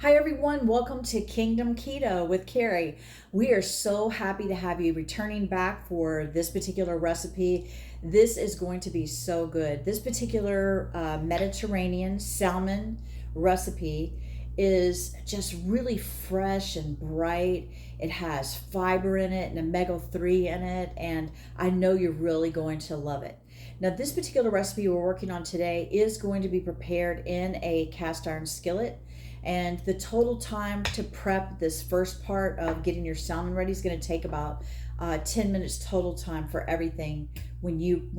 Hi, everyone. Welcome to Kingdom Keto with Carrie. We are so happy to have you returning back for this particular recipe. This is going to be so good. This particular Mediterranean salmon recipe is just really fresh and bright. It has fiber in it and omega-3 in it, and I know you're really going to love it. Now, this particular recipe we're working on today is going to be prepared in a cast iron skillet. And the total time to prep this first part of getting your salmon ready is going to take about 10 minutes total time for everything when you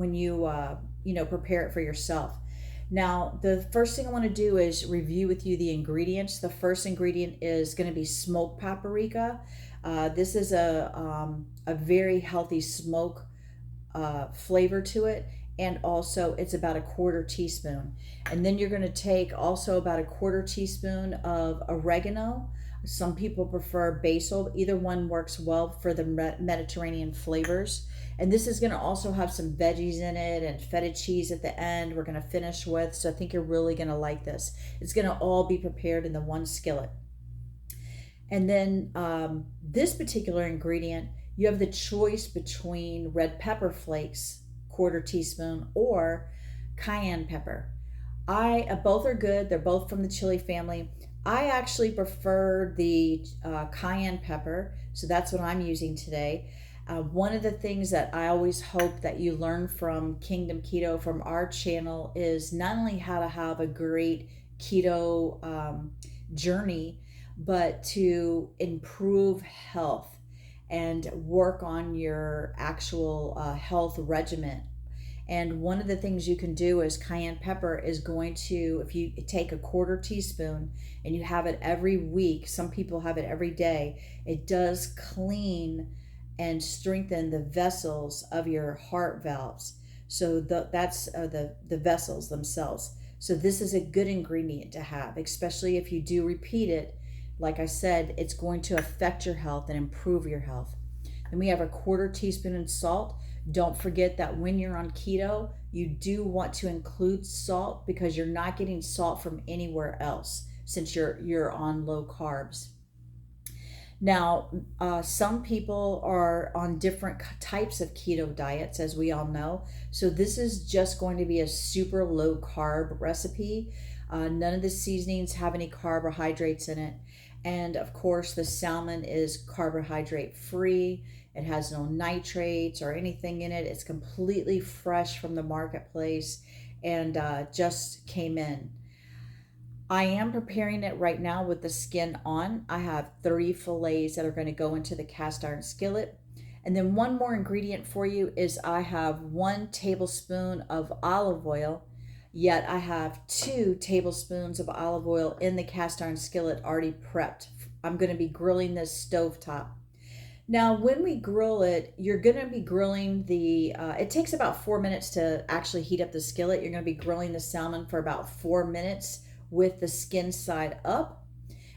prepare it for yourself. Now, the first thing I want to do is review with you the ingredients. The first ingredient is going to be smoked paprika. This is a very healthy smoke flavor to it, and also it's about a quarter teaspoon. And then you're going to take also about a quarter teaspoon of oregano. Some people prefer basil. Either one works well for the Mediterranean flavors. And this is going to also have some veggies in it and feta cheese at the end we're going to finish with. So I think you're really going to like this. It's going to all be prepared in the one skillet. And then this particular ingredient, you have the choice between red pepper flakes, quarter teaspoon, or cayenne pepper. I both are good. They're both from the chili family. I actually prefer the cayenne pepper, so that's what I'm using today. One of the things that I always hope that you learn from Kingdom Keto, from our channel, is not only how to have a great keto journey, but to improve health and work on your actual health regimen. And one of the things you can do is cayenne pepper is going to, if you take a quarter teaspoon and you have it every week, some people have it every day, it does clean and strengthen the vessels of your heart valves. So that's the vessels themselves. So this is a good ingredient to have, especially if you do repeat it. Like I said, it's going to affect your health and improve your health. Then we have a quarter teaspoon of salt. Don't forget that when you're on keto, you do want to include salt because you're not getting salt from anywhere else since you're on low carbs. Now, some people are on different types of keto diets, as we all know. So this is just going to be a super low carb recipe. None of the seasonings have any carbohydrates in it. And of course, the salmon is carbohydrate free. It has no nitrates or anything in it. It's completely fresh from the marketplace and just came in. I am preparing it right now with the skin on. I have 30 fillets that are going to go into the cast iron skillet. And then one more ingredient for you is I have 1 tablespoon of olive oil, yet I have 2 tablespoons of olive oil in the cast iron skillet already prepped. I'm going to be grilling this stovetop. Now, when we grill it, you're going to be grilling it takes about 4 minutes to actually heat up the skillet. You're going to be grilling the salmon for about 4 minutes with the skin side up.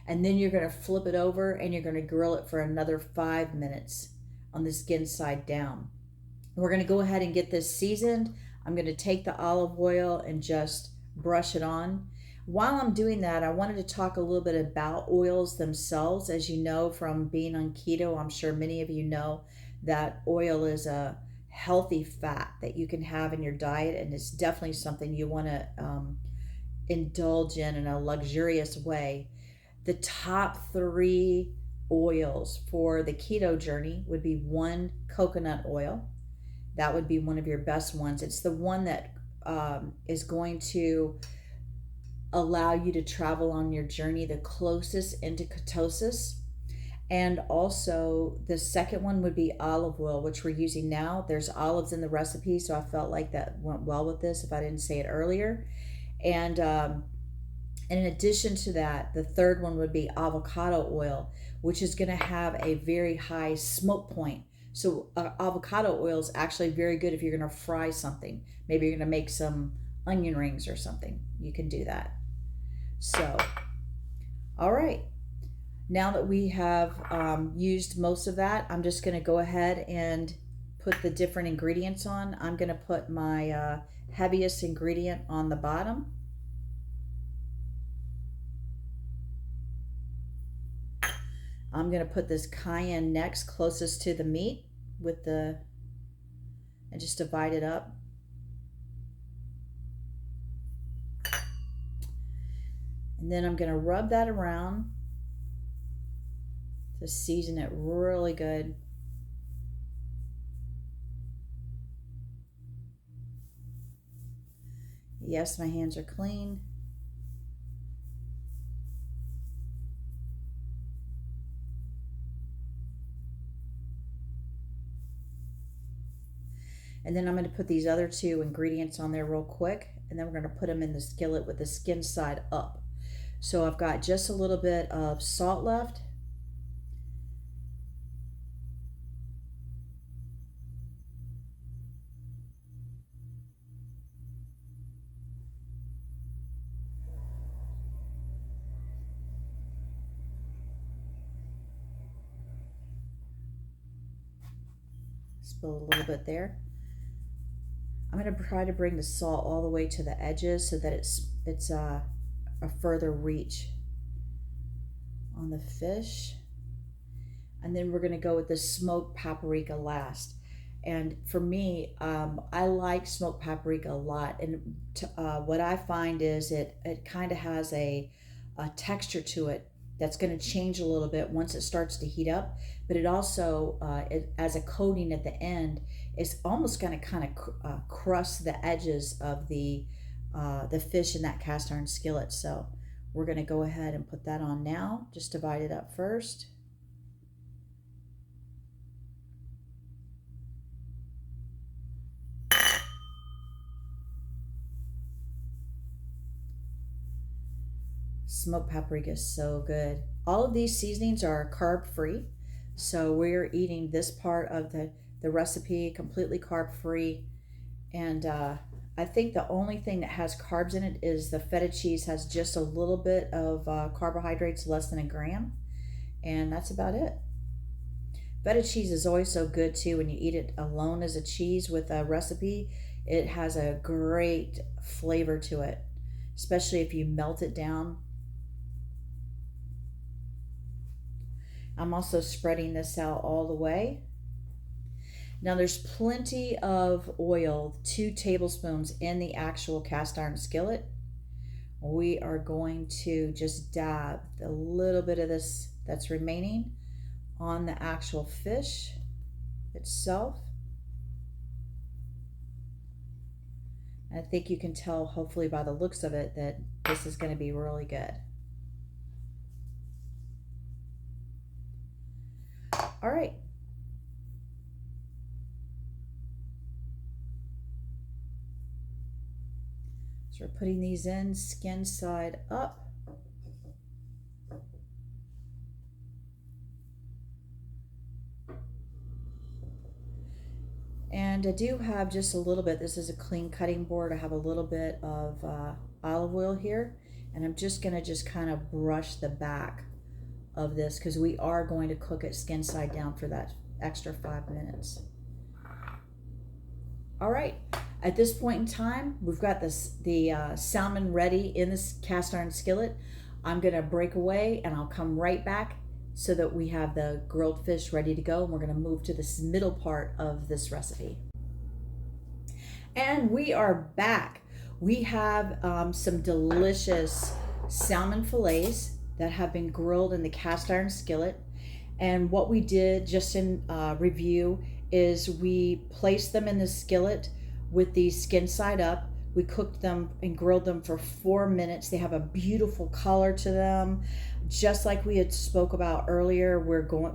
And then you're going to flip it over and you're going to grill it for another 5 minutes on the skin side down. We're going to go ahead and get this seasoned. I'm going to take the olive oil and just brush it on. While I'm doing that, I wanted to talk a little bit about oils themselves. As you know from being on keto, I'm sure many of you know that oil is a healthy fat that you can have in your diet, and it's definitely something you want to indulge in a luxurious way. The top 3 oils for the keto journey would be 1, coconut oil. That would be one of your best ones. It's the one that is going to allow you to travel on your journey the closest into ketosis. And also the second one would be olive oil, which we're using now. There's olives in the recipe, so I felt like that went well with this if I didn't say it earlier. And in addition to that, the third one would be avocado oil, which is going to have a very high smoke point. So avocado oil is actually very good if you're going to fry something. Maybe you're going to make some onion rings or something. You can do that. So, all right. Now that we have used most of that, I'm just going to go ahead and put the different ingredients on. I'm going to put my heaviest ingredient on the bottom. I'm going to put this cayenne next closest to the meat and just divide it up. And then I'm going to rub that around to season it really good. Yes, my hands are clean. And then I'm going to put these other two ingredients on there real quick, and then we're going to put them in the skillet with the skin side up. So I've got just a little bit of salt left. Spill a little bit there. I'm going to try to bring the salt all the way to the edges so that it's a further reach on the fish. And then we're going to go with the smoked paprika last. And for me, I like smoked paprika a lot. And what I find is it kind of has a texture to it that's going to change a little bit once it starts to heat up. But it also, as a coating at the end, is almost going to kind of crust the edges of the fish in that cast iron skillet. So we're going to go ahead and put that on now. Just divide it up first. Smoked paprika is so good. All of these seasonings are carb free, so we're eating this part of the recipe completely carb free. And I think the only thing that has carbs in it is the feta cheese has just a little bit of carbohydrates, less than a gram, and that's about it. Feta cheese is always so good too when you eat it alone as a cheese with a recipe. It has a great flavor to it, especially if you melt it down. I'm also spreading this out all the way. Now there's plenty of oil, 2 tablespoons in the actual cast iron skillet. We are going to just dab a little bit of this that's remaining on the actual fish itself. I think you can tell, hopefully by the looks of it, that this is going to be really good. All right. So we're putting these in skin side up. And I do have just a little bit, this is a clean cutting board. I have a little bit of olive oil here, and I'm just going to just kind of brush the back of this because we are going to cook it skin side down for that extra 5 minutes. All right, at this point in time, we've got the salmon ready in this cast iron skillet. I'm going to break away and I'll come right back so that we have the grilled fish ready to go, and we're going to move to this middle part of this recipe. And we are back. We have some delicious salmon fillets that have been grilled in the cast iron skillet. And what we did, just in review, is we placed them in the skillet with the skin side up. We cooked them and grilled them for 4 minutes. They have a beautiful color to them. Just like we had spoke about earlier,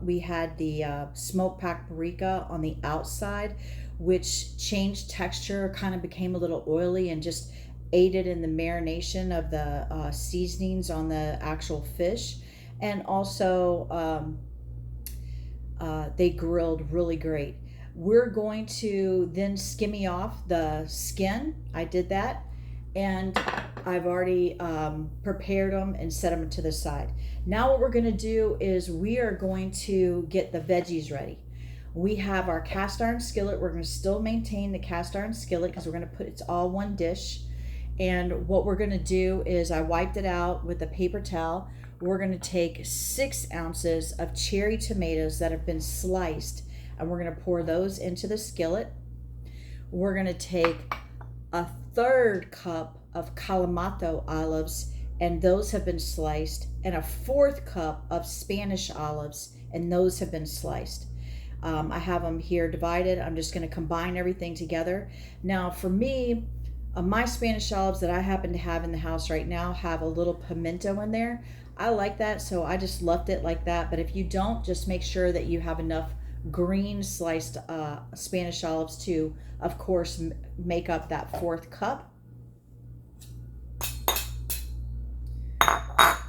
we had the smoked paprika on the outside, which changed texture, kind of became a little oily, and just aided in the marination of the seasonings on the actual fish. And also they grilled really great. We're going to then skimmy off the skin. I did that, and I've already prepared them and set them to the side. Now what we're going to do is we are going to get the veggies ready. We have our cast iron skillet. We're going to still maintain the cast iron skillet because we're going to put, it's all one dish. And what we're going to do is I wiped it out with a paper towel. we're going to take 6 ounces of cherry tomatoes that have been sliced, and we're going to pour those into the skillet. We're going to take a 1/3 cup of Clamato olives, and those have been sliced, and a 1/4 cup of Spanish olives, and those have been sliced. I have them here divided. I'm just going to combine everything together. Now for me, my Spanish olives that I happen to have in the house right now have a little pimento in there. I like that, so I just left it like that. But if you don't, just make sure that you have enough green sliced Spanish olives to, of course, make up that 1/4 cup.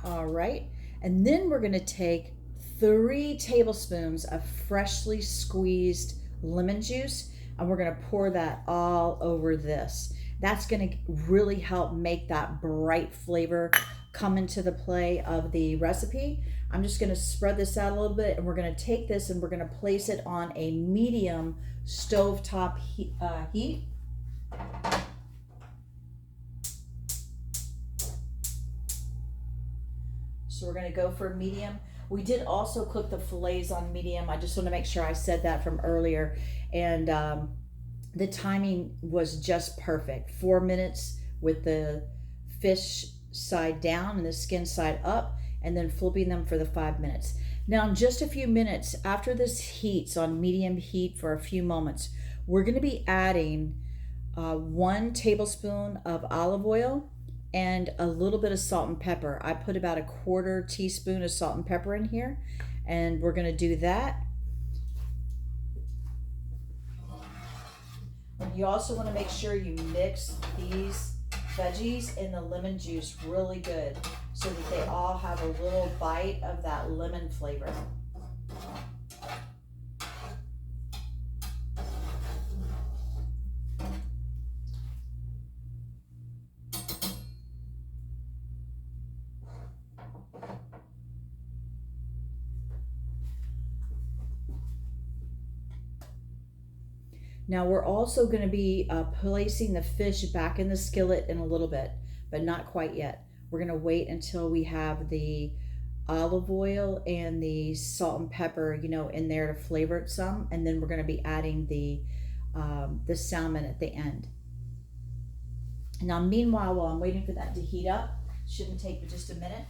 All right, and then we're going to take 3 tablespoons of freshly squeezed lemon juice, and we're going to pour that all over this. That's going to really help make that bright flavor come into the play of the recipe. I'm just going to spread this out a little bit, and we're going to take this and we're going to place it on a medium stovetop heat. So we're going to go for medium. We did also cook the fillets on medium. I just want to make sure I said that from earlier. And the timing was just perfect. 4 minutes with the fish side down and the skin side up, and then flipping them for the 5 minutes. Now in just a few minutes, after this heats on medium heat for a few moments, we're going to be adding 1 tablespoon of olive oil and a little bit of salt and pepper. I put about a 1/4 teaspoon of salt and pepper in here, and we're going to do that. And you also want to make sure you mix these veggies in the lemon juice really good so that they all have a little bite of that lemon flavor. Now we're also going to be placing the fish back in the skillet in a little bit, but not quite yet. We're going to wait until we have the olive oil and the salt and pepper, in there to flavor it some, and then we're going to be adding the salmon at the end. Now meanwhile, while I'm waiting for that to heat up, shouldn't take but just a minute,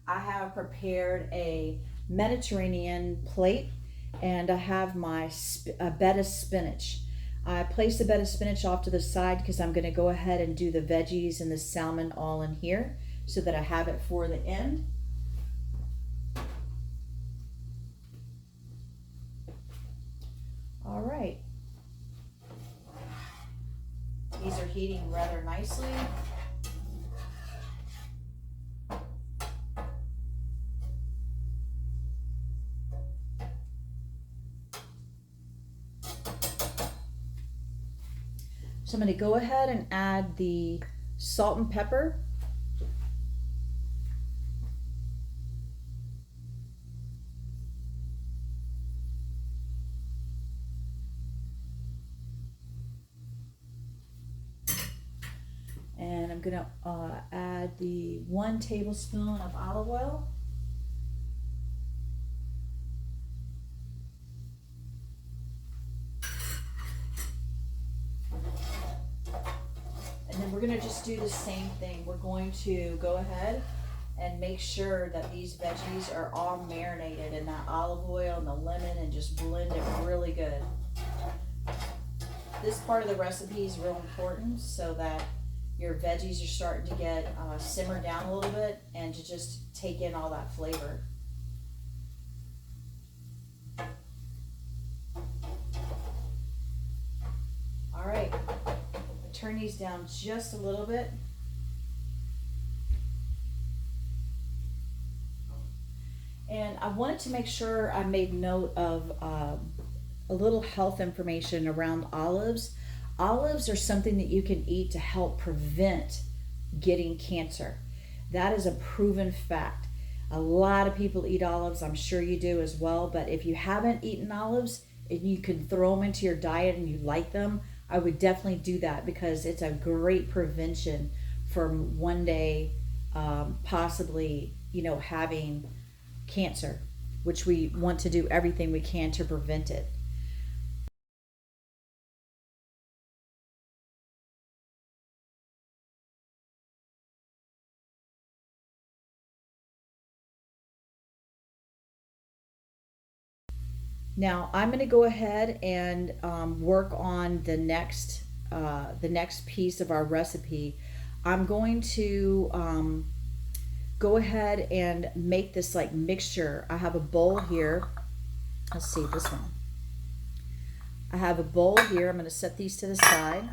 I have prepared a Mediterranean plate, and I have my bed of spinach. I place the bed of spinach off to the side because I'm going to go ahead and do the veggies and the salmon all in here so that I have it for the end. All right. These are heating rather nicely. So I'm going to go ahead and add the salt and pepper. And I'm going to add the 1 tablespoon of olive oil. And then we're going to just do the same thing. We're going to go ahead and make sure that these veggies are all marinated in that olive oil and the lemon, and just blend it really good. This part of the recipe is real important so that your veggies are starting to get simmered down a little bit and to just take in all that flavor. All right. Turn these down just a little bit. And I wanted to make sure I made note of a little health information around olives. Olives are something that you can eat to help prevent getting cancer. That is a proven fact. A lot of people eat olives. I'm sure you do as well. But if you haven't eaten olives and you can throw them into your diet and you like them, I would definitely do that because it's a great prevention from one day possibly, having cancer, which we want to do everything we can to prevent it. Now I'm going to go ahead and work on the next piece of our recipe. I'm going to go ahead and make this like mixture. I have a bowl here. Let's see this one. I have a bowl here. I'm going to set these to the side,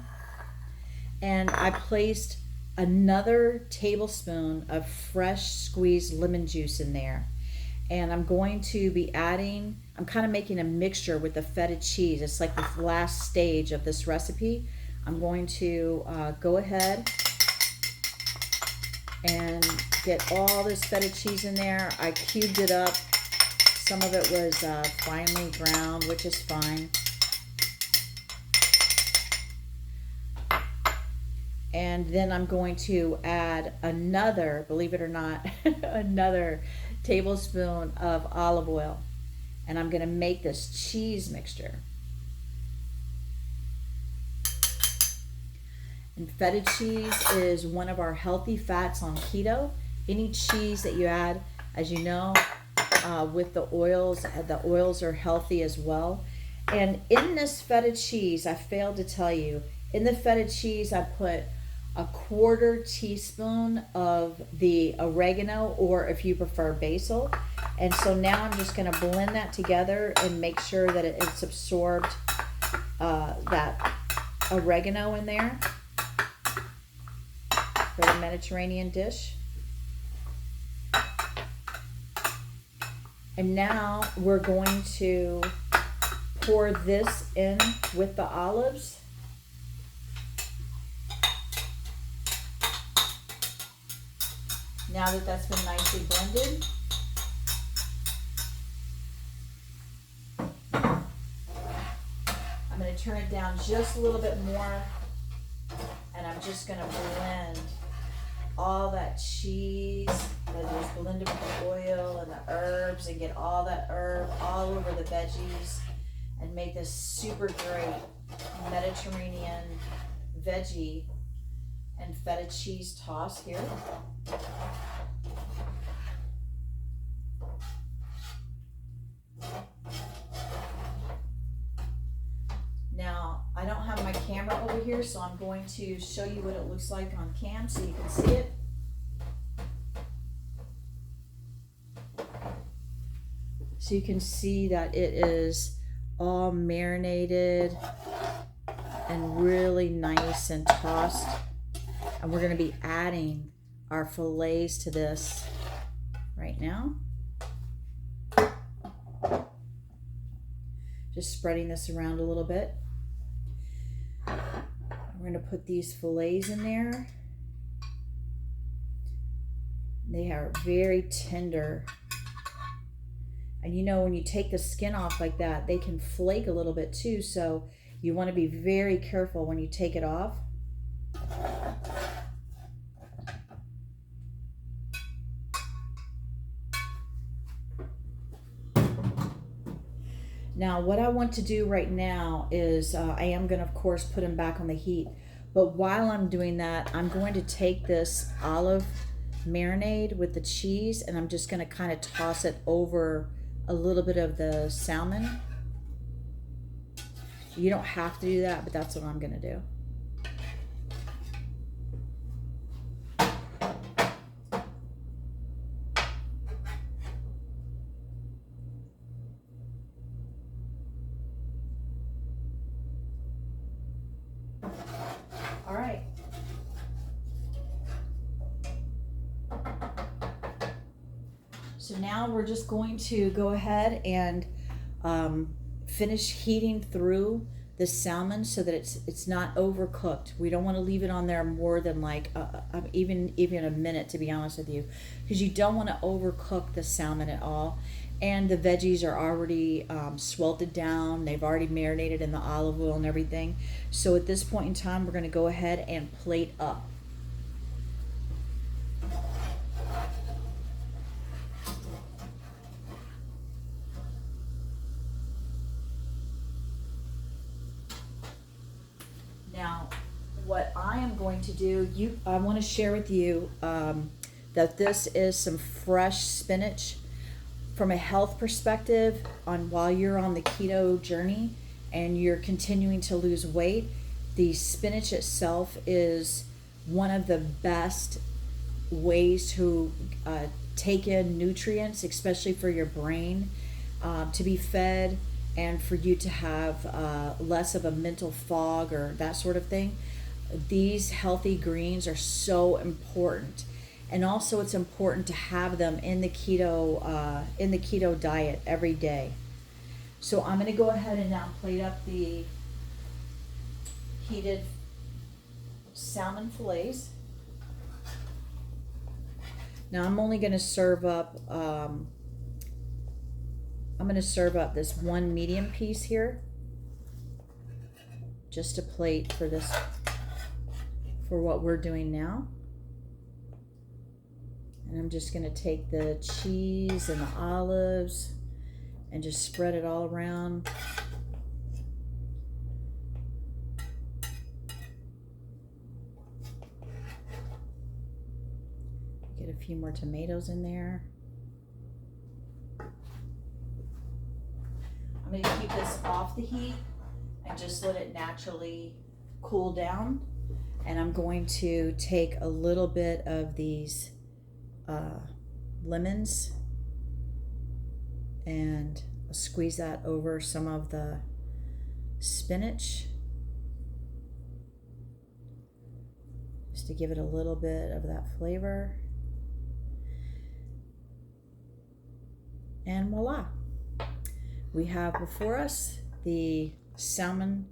and I placed another tablespoon of fresh squeezed lemon juice in there. And I'm going to be adding, I'm kind of making a mixture with the feta cheese. It's like the last stage of this recipe. I'm going to go ahead and get all this feta cheese in there. I cubed it up. Some of it was finely ground, which is fine. And then I'm going to add another, believe it or not, another tablespoon of olive oil. And I'm going to make this cheese mixture. And feta cheese is one of our healthy fats on keto. Any cheese that you add, as you know, with the oils are healthy as well. And in this feta cheese, I failed to tell you, in the feta cheese I put a 1/4 teaspoon of the oregano, or if you prefer basil. And so now I'm just going to blend that together and make sure that it's absorbed that oregano in there for the Mediterranean dish. And now we're going to pour this in with the olives. Now that that's been nicely blended, I'm going to turn it down just a little bit more, and I'm just going to blend all that cheese that is blended with the oil and the herbs, and get all that herb all over the veggies, and make this super great Mediterranean veggie and feta cheese toss here. Now, I don't have my camera over here, so I'm going to show you what it looks like on cam so you can see it. So you can see that it is all marinated and really nice and tossed. And we're going to be adding our fillets to this right now. Just spreading this around a little bit. We're going to put these fillets in there. They are very tender. And you know, when you take the skin off like that, they can flake a little bit too. So you want to be very careful when you take it off. Now, what I want to do right now is I am going to, of course, put them back on the heat. But while I'm doing that, I'm going to take this olive marinade with the cheese, and I'm just going to kind of toss it over a little bit of the salmon. You don't have to do that, but that's what I'm going to do. All right. So now we're just going to go ahead and finish heating through the salmon so that it's not overcooked. We don't want to leave it on there more than like even a minute, to be honest with you, because you don't want to overcook the salmon at all. And the veggies are already sweltered down. They've already marinated in the olive oil and everything. So at this point in time, we're going to go ahead and plate up. what I am going to do, I want to share with you that this is some fresh spinach from a health perspective on while you're on the keto journey and you're continuing to lose weight. The spinach itself is one of the best ways to take in nutrients, especially for your brain to be fed and for you to have less of a mental fog or that sort of thing. These healthy greens are so important. And also it's important to have them in the keto diet every day. So I'm going to go ahead and now plate up the heated salmon fillets. Now I'm only going to serve up this one medium piece here, just a plate for for what we're doing now. And I'm just going to take the cheese and the olives and just spread it all around. Get a few more tomatoes in there. I'm going to keep this off the heat and just let it naturally cool down. And I'm going to take a little bit of these lemons and squeeze that over some of the spinach just to give it a little bit of that flavor. And voila, we have before us the salmon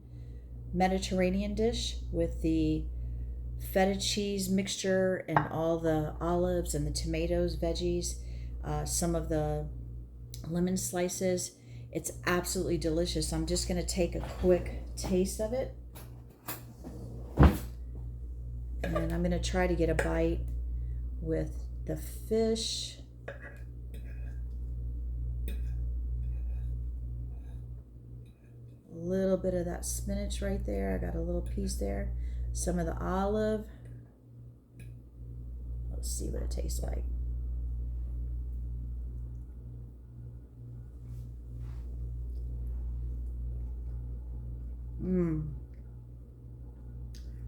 Mediterranean dish with the feta cheese mixture and all the olives and the tomatoes, veggies, some of the lemon slices. It's absolutely delicious. I'm just going to take a quick taste of it. And I'm going to try to get a bite with the fish. A little bit of that spinach right there. I got a little piece there. Some of the olive. Let's see what it tastes like.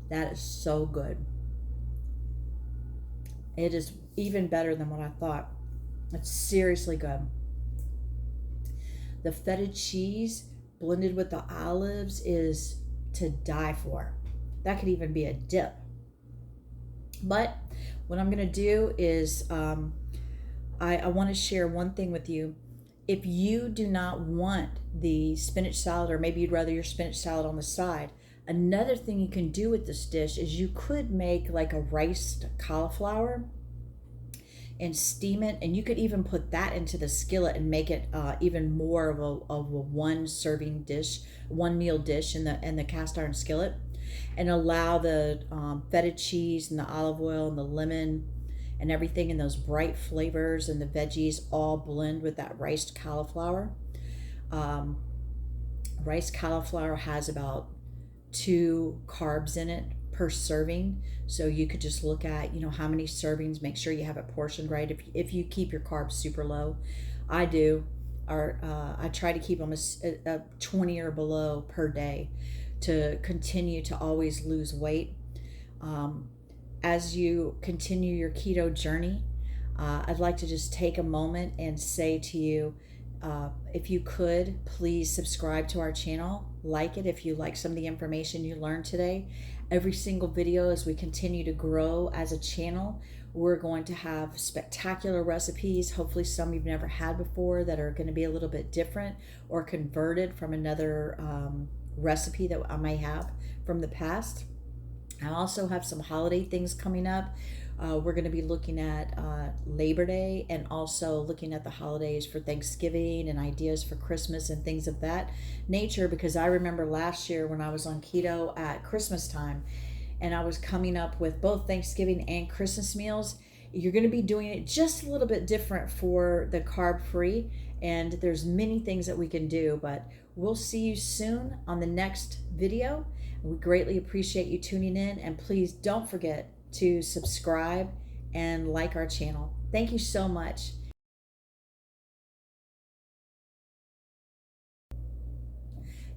That is so good. It is even better than what I thought. It's seriously good. The feta cheese blended with the olives is to die for. That could even be a dip. But what I'm going to do is I want to share one thing with you. If you do not want the spinach salad, or maybe you'd rather your spinach salad on the side, another thing you can do with this dish is you could make like a riced cauliflower and steam it, and you could even put that into the skillet and make it even more of a one serving dish, one meal dish in the cast iron skillet, and allow the feta cheese and the olive oil and the lemon and everything and those bright flavors and the veggies all blend with that riced cauliflower. Riced cauliflower has about 2 carbs in it per serving, so you could just look at how many servings, make sure you have it portioned right. If you keep your carbs super low, I do, or I try to keep them a 20 or below per day to continue to always lose weight. As you continue your keto journey, I'd like to just take a moment and say to you, if you could, please subscribe to our channel, like it if you like some of the information you learned today. Every single video, as we continue to grow as a channel, we're going to have spectacular recipes, hopefully some you've never had before, that are going to be a little bit different or converted from another recipe that I may have from the past. I also have some holiday things coming up. We're going to be looking at Labor Day and also looking at the holidays for Thanksgiving and ideas for Christmas and things of that nature, because I remember last year when I was on keto at Christmas time and I was coming up with both Thanksgiving and Christmas meals. You're going to be doing it just a little bit different for the carb free, and there's many things that we can do, but We'll see you soon on the next video. We greatly appreciate you tuning in, and please don't forget to subscribe and like our channel. Thank you so much.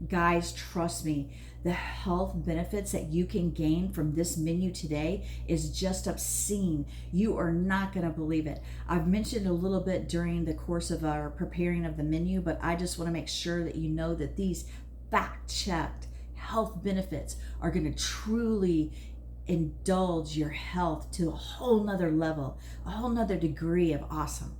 Guys, trust me, the health benefits that you can gain from this menu today is just obscene. You are not going to believe it. I've mentioned a little bit during the course of our preparing of the menu, but I just want to make sure that you know that these fact-checked health benefits are going to truly indulge your health to a whole nother level, a whole nother degree of awesome.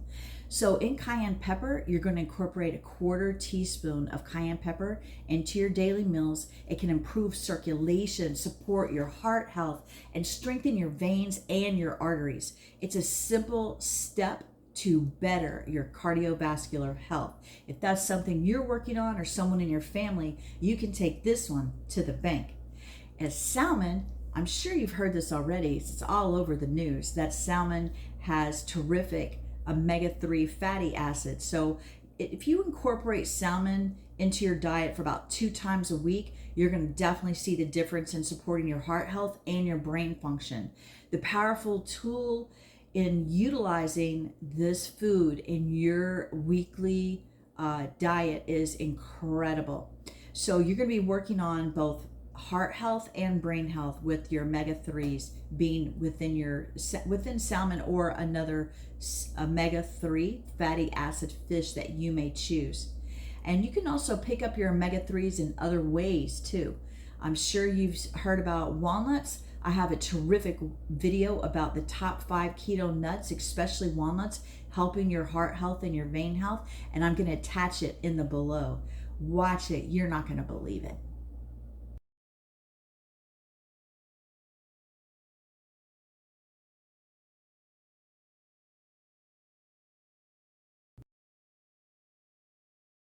So in cayenne pepper, you're going to incorporate a 1/4 teaspoon of cayenne pepper into your daily meals. It can improve circulation, support your heart health, and strengthen your veins and your arteries. It's a simple step to better your cardiovascular health. If that's something you're working on or someone in your family, you can take this one to the bank. As salmon, I'm sure you've heard this already. It's all over the news that salmon has terrific omega-3 fatty acids. So if you incorporate salmon into your diet for about 2 times a week, you're going to definitely see the difference in supporting your heart health and your brain function. The powerful tool in utilizing this food in your weekly diet is incredible. So you're going to be working on both heart health and brain health with your omega-3s being within salmon or another omega-3 fatty acid fish that you may choose. And you can also pick up your omega-3s in other ways too. I'm sure you've heard about walnuts. I have a terrific video about the top 5 keto nuts, especially walnuts, helping your heart health and your vein health, and I'm going to attach it in the below. Watch it. You're not going to believe it.